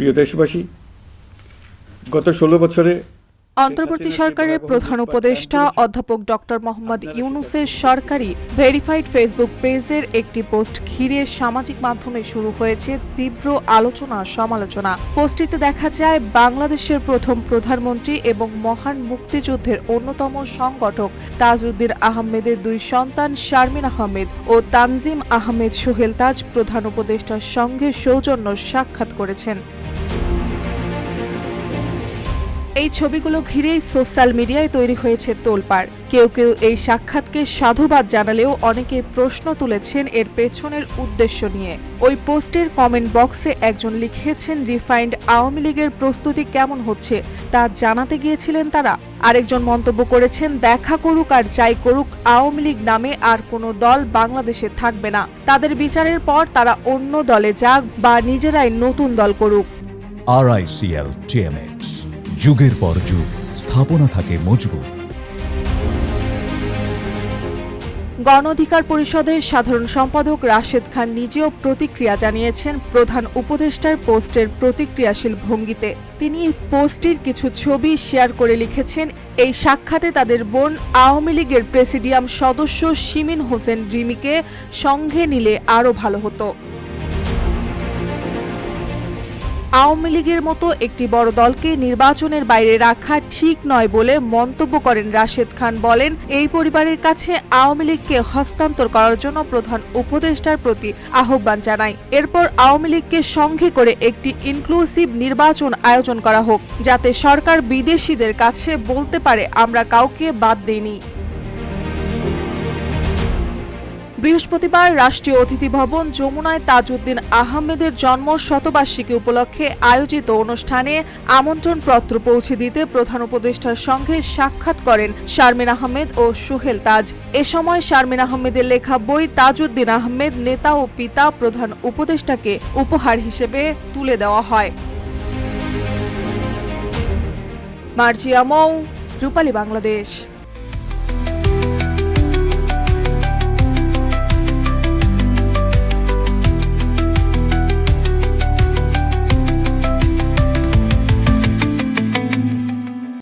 প্রিয় দেশবাসী, গত 16 বছরে অন্তর্বর্তী সরকারের প্রধান উপদেষ্টা অধ্যাপক ডক্টর মোহাম্মদ ইউনূসের সরকারি ভেরিফাইড ফেসবুক পেজের একটি পোস্ট ঘিরে সামাজিক মাধ্যমে শুরু হয়েছে তীব্র আলোচনা সমালোচনা। পোস্টটিতে দেখা যায় বাংলাদেশের প্রথম প্রধানমন্ত্রী এবং মহান মুক্তিযুদ্ধের অন্যতম সংগঠক তাজউদ্দিন আহমেদের দুই সন্তান শারমিন আহমেদ ও তানজিম আহমেদ সোহেল তাজ প্রধান উপদেষ্টার সঙ্গে সৌজন্য সাক্ষাৎ করেছেন। এই ছবিগুলো ঘিরেই সোশ্যাল মিডিয়ায় তৈরি হয়েছে তোলপাড়। কেউ কেউ এই সাক্ষাৎকে সাধুবাদ জানালেও অনেকে প্রশ্ন তুলেছেন এর পেছনের উদ্দেশ্য নিয়ে। ওই পোস্টের কমেন্ট বক্সে একজন লিখেছেন, রিফাইন্ড আওয়ামী লীগের প্রস্তুতি কেমন হচ্ছে তা জানাতে গিয়েছিলেন তারা। আরেকজন মন্তব্য করেছেন, দেখা করুক আর যাই করুক, আওয়ামী লীগ নামে আর কোনো দল বাংলাদেশে থাকবে না। তাদের বিচারের পর তারা অন্য দলে যাক বা নিজেরাই নতুন দল করুক। RICL TMX, যুগের পর যুগ স্থাপনা থাকে মজবুত। গণ অধিকার পরিষদের সাধারণ সম্পাদক রাশেদ খান নিজেও প্রতিক্রিয়া জানিয়েছেন প্রধান উপদেষ্টার পোস্টের প্রতিক্রিয়াশীল ভঙ্গিতে। তিনি পোস্টটির কিছু ছবি শেয়ার করে লিখেছেন, এই সাক্ষাতে তাদের বোন আওয়ামী লীগের প্রেসিডিয়াম সদস্য শিমিন হোসেন রিমিকে সঙ্গে নিলে আরও ভালো হতো। আওয়ামী লীগের মতো একটি বড় দলকে নির্বাচনের বাইরে রাখা ঠিক নয় বলে মন্তব্য করেন রাশেদ খান। বলেন, এই পরিবারের কাছে আওয়ামী লীগকে হস্তান্তর করার জন্য প্রধান উপদেষ্টার প্রতি আহ্বান জানাই। এরপর আওয়ামী লীগকে সঙ্গে করে একটি ইনক্লুসিভ নির্বাচন আয়োজন করা হোক, যাতে সরকার বিদেশিদের কাছে বলতে পারে আমরা কাউকে বাদ দেইনি। বৃহস্পতিবার রাষ্ট্রীয় অতিথি ভবন যমুনায় তাজউদ্দিন আহমেদের জন্ম শতবার্ষিকী উপলক্ষে আয়োজিত অনুষ্ঠানে আমন্ত্রণপত্র পৌঁছে দিতে প্রধান উপদেষ্টার সঙ্গে সাক্ষাৎ করেন শারমিন আহমেদ ও সোহেল তাজ। এ সময় শারমিন আহমেদের লেখা বই তাজউদ্দিন আহমেদ নেতা ও পিতা প্রধান উপদেষ্টাকে উপহার হিসেবে তুলে দেওয়া হয়। মার্জিয়া মৌ, রূপালী বাংলাদেশ।